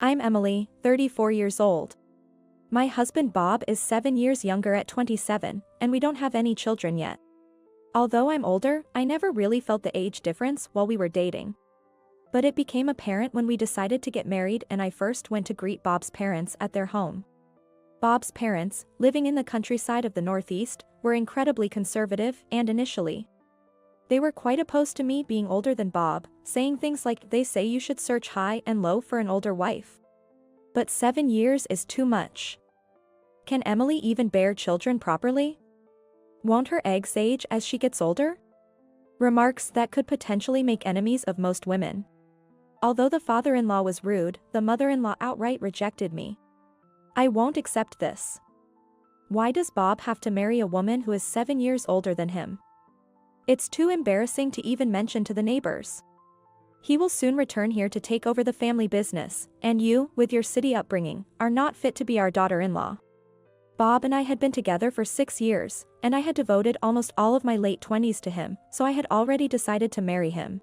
I'm Emily, 34 years old. My husband Bob is 7 years younger at 27, and we don't have any children yet. Although I'm older, I never really felt the age difference while we were dating. But it became apparent when we decided to get married and I first went to greet Bob's parents at their home. Bob's parents, living in the countryside of the Northeast, were incredibly conservative and initially, they were quite opposed to me being older than Bob, saying things like they say you should search high and low for an older wife. But 7 years is too much. Can Emily even bear children properly? Won't her eggs age as she gets older? Remarks that could potentially make enemies of most women. Although the father-in-law was rude, the mother-in-law outright rejected me. I won't accept this. Why does Bob have to marry a woman who is 7 years older than him? It's too embarrassing to even mention to the neighbors. He will soon return here to take over the family business, and you, with your city upbringing, are not fit to be our daughter-in-law. Bob and I had been together for 6 years, and I had devoted almost all of my late 20s to him, so I had already decided to marry him.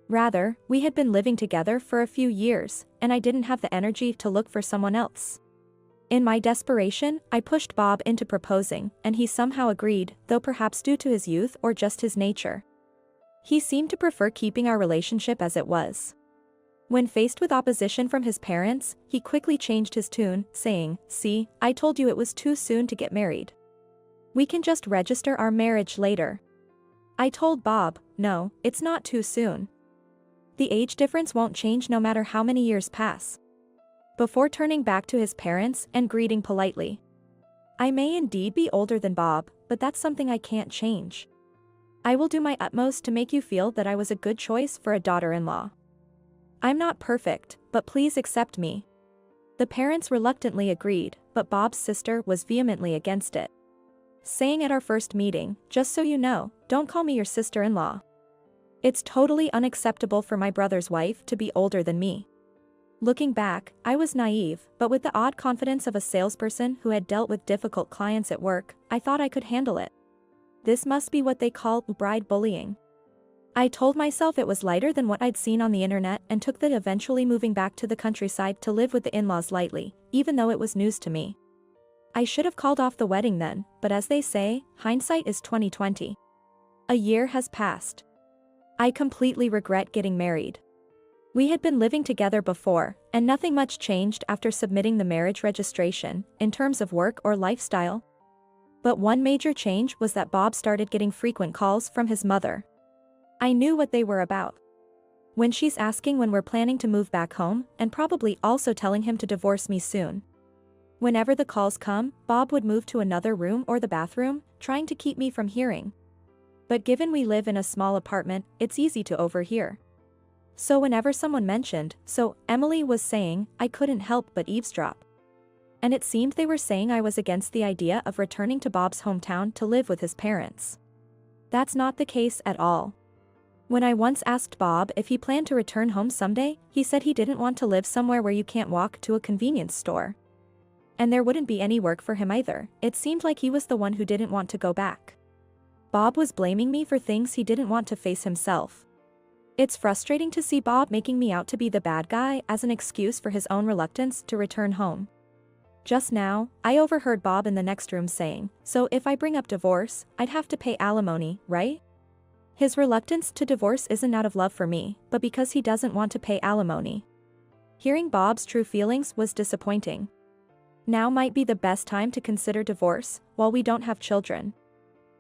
Rather, we had been living together for a few years, and I didn't have the energy to look for someone else. In my desperation, I pushed Bob into proposing, and he somehow agreed, though perhaps due to his youth or just his nature. He seemed to prefer keeping our relationship as it was. When faced with opposition from his parents, he quickly changed his tune, saying, "See, I told you it was too soon to get married. We can just register our marriage later." I told Bob, "No, it's not too soon. The age difference won't change no matter how many years pass." Before turning back to his parents and greeting politely. I may indeed be older than Bob, but that's something I can't change. I will do my utmost to make you feel that I was a good choice for a daughter-in-law. I'm not perfect, but please accept me. The parents reluctantly agreed, but Bob's sister was vehemently against it, saying at our first meeting, "Just so you know, don't call me your sister-in-law. It's totally unacceptable for my brother's wife to be older than me." Looking back, I was naive, but with the odd confidence of a salesperson who had dealt with difficult clients at work, I thought I could handle it. This must be what they call bride bullying. I told myself it was lighter than what I'd seen on the internet and took that eventually moving back to the countryside to live with the in-laws lightly, even though it was news to me. I should have called off the wedding then, but as they say, hindsight is 20/20. A year has passed. I completely regret getting married. We had been living together before, and nothing much changed after submitting the marriage registration, in terms of work or lifestyle. But one major change was that Bob started getting frequent calls from his mother. I knew what they were about. When she's asking when we're planning to move back home, and probably also telling him to divorce me soon. Whenever the calls come, Bob would move to another room or the bathroom, trying to keep me from hearing. But given we live in a small apartment, it's easy to overhear. So whenever someone mentioned, "So, Emily was saying," I couldn't help but eavesdrop. And it seemed they were saying I was against the idea of returning to Bob's hometown to live with his parents. That's not the case at all. When I once asked Bob if he planned to return home someday, he said he didn't want to live somewhere where you can't walk to a convenience store. And there wouldn't be any work for him either. It seemed like he was the one who didn't want to go back. Bob was blaming me for things he didn't want to face himself. It's frustrating to see Bob making me out to be the bad guy as an excuse for his own reluctance to return home. Just now, I overheard Bob in the next room saying, "So if I bring up divorce, I'd have to pay alimony, right?" His reluctance to divorce isn't out of love for me, but because he doesn't want to pay alimony. Hearing Bob's true feelings was disappointing. Now might be the best time to consider divorce, while we don't have children.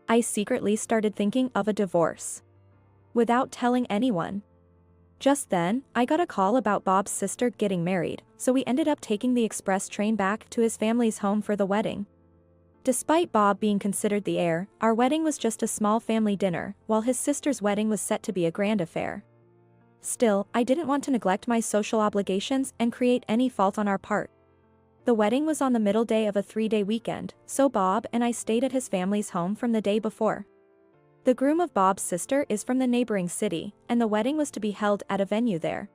I secretly started thinking of a divorce. Without telling anyone. Just then, I got a call about Bob's sister getting married, so we ended up taking the express train back to his family's home for the wedding. Despite Bob being considered the heir, our wedding was just a small family dinner, while his sister's wedding was set to be a grand affair. Still, I didn't want to neglect my social obligations and create any fault on our part. The wedding was on the middle day of a 3-day weekend, so Bob and I stayed at his family's home from the day before. The groom of Bob's sister is from the neighboring city, and the wedding was to be held at a venue there,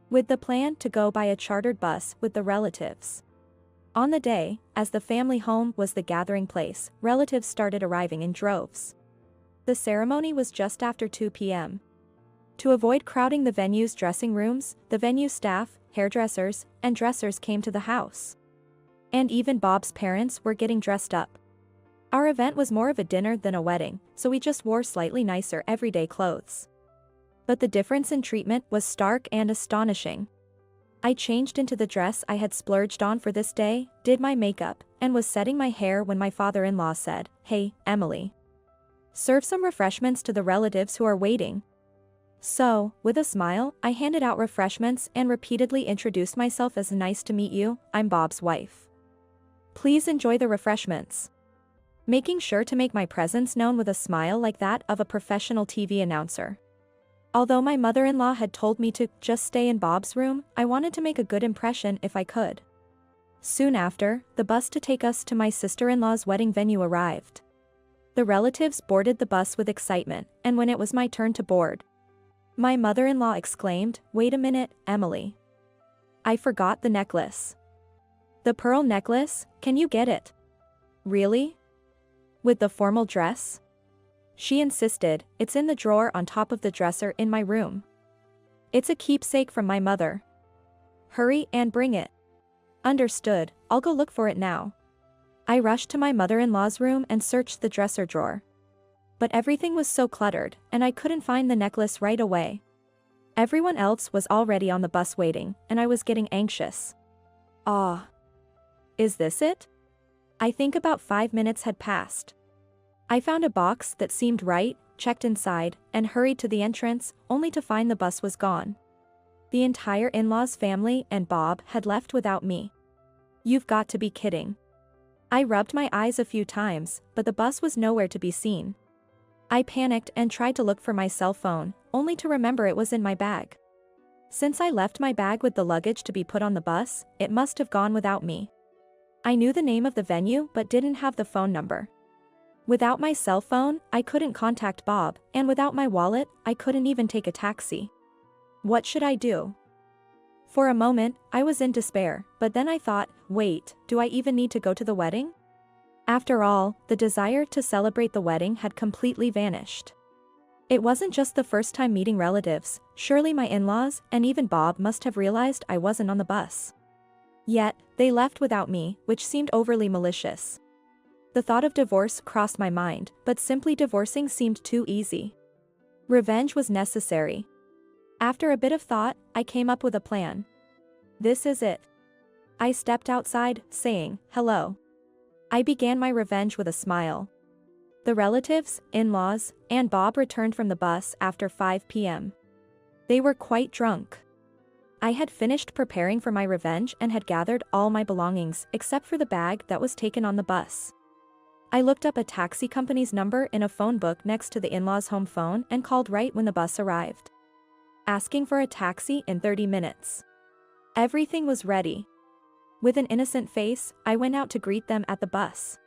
with the plan to go by a chartered bus with the relatives. On the day, as the family home was the gathering place, relatives started arriving in droves. The ceremony was just after 2 p.m. To avoid crowding the venue's dressing rooms, the venue staff, hairdressers, and dressers came to the house. And even Bob's parents were getting dressed up. Our event was more of a dinner than a wedding, so we just wore slightly nicer everyday clothes. But the difference in treatment was stark and astonishing. I changed into the dress I had splurged on for this day, did my makeup, and was setting my hair when my father-in-law said, "Hey, Emily. Serve some refreshments to the relatives who are waiting." So, with a smile, I handed out refreshments and repeatedly introduced myself as "Nice to meet you, I'm Bob's wife. Please enjoy the refreshments." Making sure to make my presence known with a smile like that of a professional TV announcer. Although my mother-in-law had told me to just stay in Bob's room, I wanted to make a good impression if I could. Soon after, the bus to take us to my sister-in-law's wedding venue arrived. The relatives boarded the bus with excitement, and when it was my turn to board, my mother-in-law exclaimed, "Wait a minute, Emily. I forgot the necklace." "The pearl necklace, can you get it?" "Really? With the formal dress?" She insisted. "It's in the drawer on top of the dresser in my room. It's a keepsake from my mother. Hurry and bring it." "Understood, I'll go look for it now." I rushed to my mother-in-law's room and searched the dresser drawer. But everything was so cluttered, and I couldn't find the necklace right away. Everyone else was already on the bus waiting, and I was getting anxious. Ah. Is this it? I think about 5 minutes had passed. I found a box that seemed right, checked inside, and hurried to the entrance, only to find the bus was gone. The entire in-laws family and Bob had left without me. You've got to be kidding. I rubbed my eyes a few times, but the bus was nowhere to be seen. I panicked and tried to look for my cell phone, only to remember it was in my bag. Since I left my bag with the luggage to be put on the bus, it must have gone without me. I knew the name of the venue but didn't have the phone number. Without my cell phone, I couldn't contact Bob, and without my wallet, I couldn't even take a taxi. What should I do? For a moment, I was in despair, but then I thought, wait, do I even need to go to the wedding? After all, the desire to celebrate the wedding had completely vanished. It wasn't just the first time meeting relatives, surely my in-laws and even Bob must have realized I wasn't on the bus. Yet, they left without me, which seemed overly malicious. The thought of divorce crossed my mind, but simply divorcing seemed too easy. Revenge was necessary. After a bit of thought, I came up with a plan. This is it. I stepped outside, saying, "Hello." I began my revenge with a smile. The relatives, in-laws, and Bob returned from the bus after 5 p.m. They were quite drunk. I had finished preparing for my revenge and had gathered all my belongings except for the bag that was taken on the bus. I looked up a taxi company's number in a phone book next to the in-laws' home phone and called right when the bus arrived, asking for a taxi in 30 minutes. Everything was ready. With an innocent face, I went out to greet them at the bus.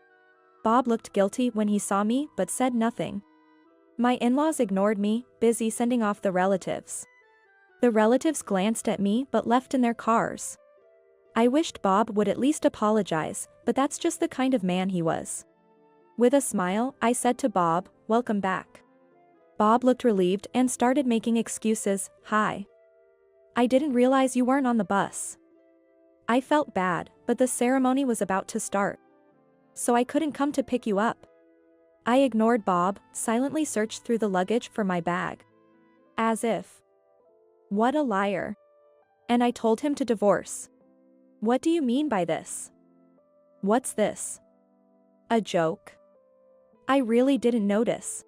Bob looked guilty when he saw me but said nothing. My in-laws ignored me, busy sending off the relatives. The relatives glanced at me but left in their cars. I wished Bob would at least apologize, but that's just the kind of man he was. With a smile, I said to Bob, "Welcome back." Bob looked relieved and started making excuses. "Hi. I didn't realize you weren't on the bus." I felt bad, but the ceremony was about to start. So I couldn't come to pick you up. I ignored Bob, silently searched through the luggage for my bag. As if. What a liar. And I told him to divorce. What do you mean by this? What's this? A joke? I really didn't notice.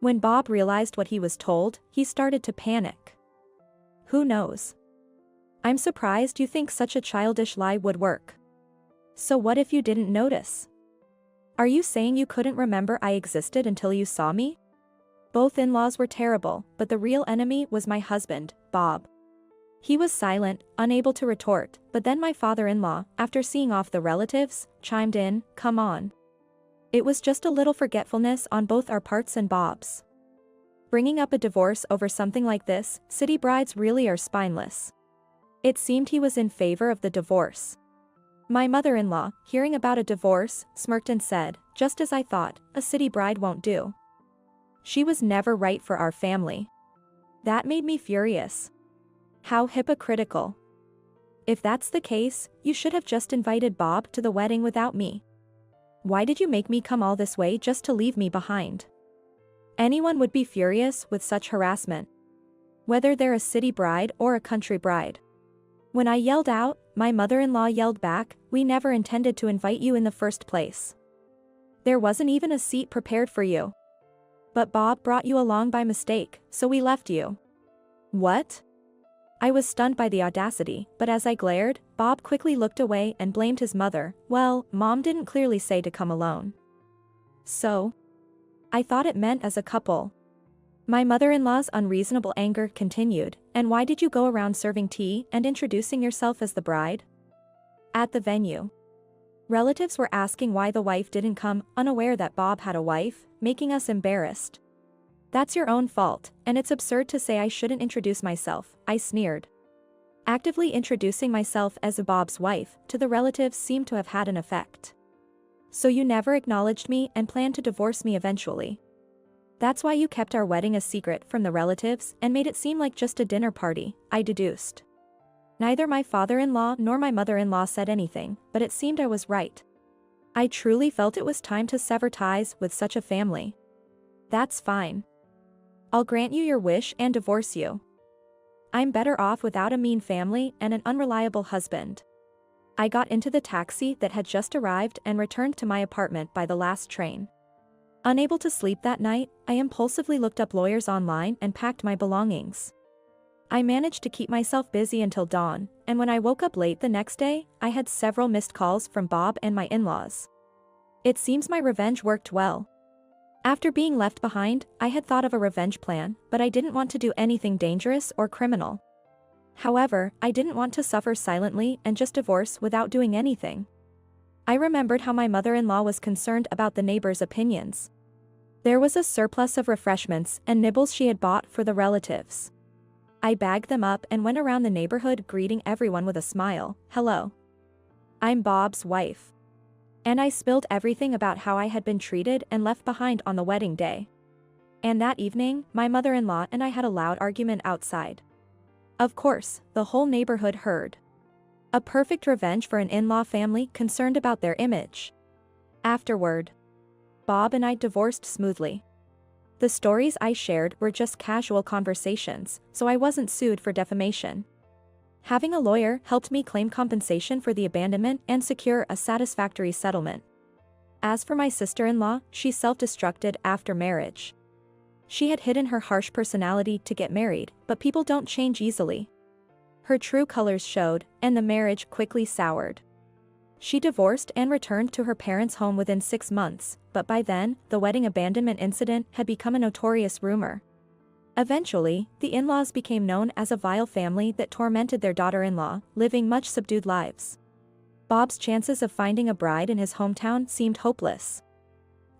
When Bob realized what he was told, he started to panic. Who knows? I'm surprised you think such a childish lie would work. So what if you didn't notice? Are you saying you couldn't remember I existed until you saw me? Both in-laws were terrible, but the real enemy was my husband, Bob. He was silent, unable to retort, but then my father-in-law, after seeing off the relatives, chimed in, "Come on. It was just a little forgetfulness on both our parts and Bob's." Bringing up a divorce over something like this, city brides really are spineless. It seemed he was in favor of the divorce. My mother-in-law, hearing about a divorce, smirked and said, "Just as I thought, a city bride won't do. She was never right for our family." That made me furious. How hypocritical. If that's the case, you should have just invited Bob to the wedding without me. Why did you make me come all this way just to leave me behind? Anyone would be furious with such harassment, whether they're a city bride or a country bride. When I yelled out, my mother-in-law yelled back, "We never intended to invite you in the first place. There wasn't even a seat prepared for you. But Bob brought you along by mistake, so we left you." What? I was stunned by the audacity, but as I glared, Bob quickly looked away and blamed his mother. "Well, Mom didn't clearly say to come alone. So? I thought it meant as a couple." My mother-in-law's unreasonable anger continued. "And why did you go around serving tea and introducing yourself as the bride?" At the venue, relatives were asking why the wife didn't come, unaware that Bob had a wife, making us embarrassed. "That's your own fault, and it's absurd to say I shouldn't introduce myself," I sneered. Actively introducing myself as Bob's wife to the relatives seemed to have had an effect. "So you never acknowledged me and planned to divorce me eventually. That's why you kept our wedding a secret from the relatives and made it seem like just a dinner party," I deduced. Neither my father-in-law nor my mother-in-law said anything, but it seemed I was right. I truly felt it was time to sever ties with such a family. "That's fine. I'll grant you your wish and divorce you. I'm better off without a mean family and an unreliable husband." I got into the taxi that had just arrived and returned to my apartment by the last train. Unable to sleep that night, I impulsively looked up lawyers online and packed my belongings. I managed to keep myself busy until dawn, and when I woke up late the next day, I had several missed calls from Bob and my in-laws. It seems my revenge worked well. After being left behind, I had thought of a revenge plan, but I didn't want to do anything dangerous or criminal. However, I didn't want to suffer silently and just divorce without doing anything. I remembered how my mother-in-law was concerned about the neighbors' opinions. There was a surplus of refreshments and nibbles she had bought for the relatives. I bagged them up and went around the neighborhood greeting everyone with a smile. "Hello. I'm Bob's wife." And I spilled everything about how I had been treated and left behind on the wedding day. And that evening, my mother-in-law and I had a loud argument outside. Of course, the whole neighborhood heard. A perfect revenge for an in-law family concerned about their image. Afterward, Bob and I divorced smoothly. The stories I shared were just casual conversations, so I wasn't sued for defamation. Having a lawyer helped me claim compensation for the abandonment and secure a satisfactory settlement. As for my sister-in-law, she self-destructed after marriage. She had hidden her harsh personality to get married, but people don't change easily. Her true colors showed, and the marriage quickly soured. She divorced and returned to her parents' home within 6 months, but by then, the wedding abandonment incident had become a notorious rumor. Eventually, the in-laws became known as a vile family that tormented their daughter-in-law, living much subdued lives. Bob's chances of finding a bride in his hometown seemed hopeless.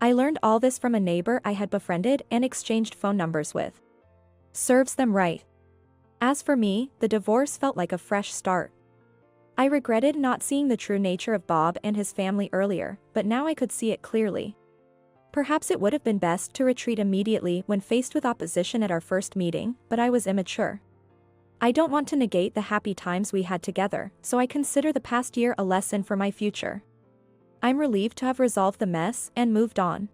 I learned all this from a neighbor I had befriended and exchanged phone numbers with. Serves them right. As for me, the divorce felt like a fresh start. I regretted not seeing the true nature of Bob and his family earlier, but now I could see it clearly. Perhaps it would have been best to retreat immediately when faced with opposition at our first meeting, but I was immature. I don't want to negate the happy times we had together, so I consider the past year a lesson for my future. I'm relieved to have resolved the mess and moved on.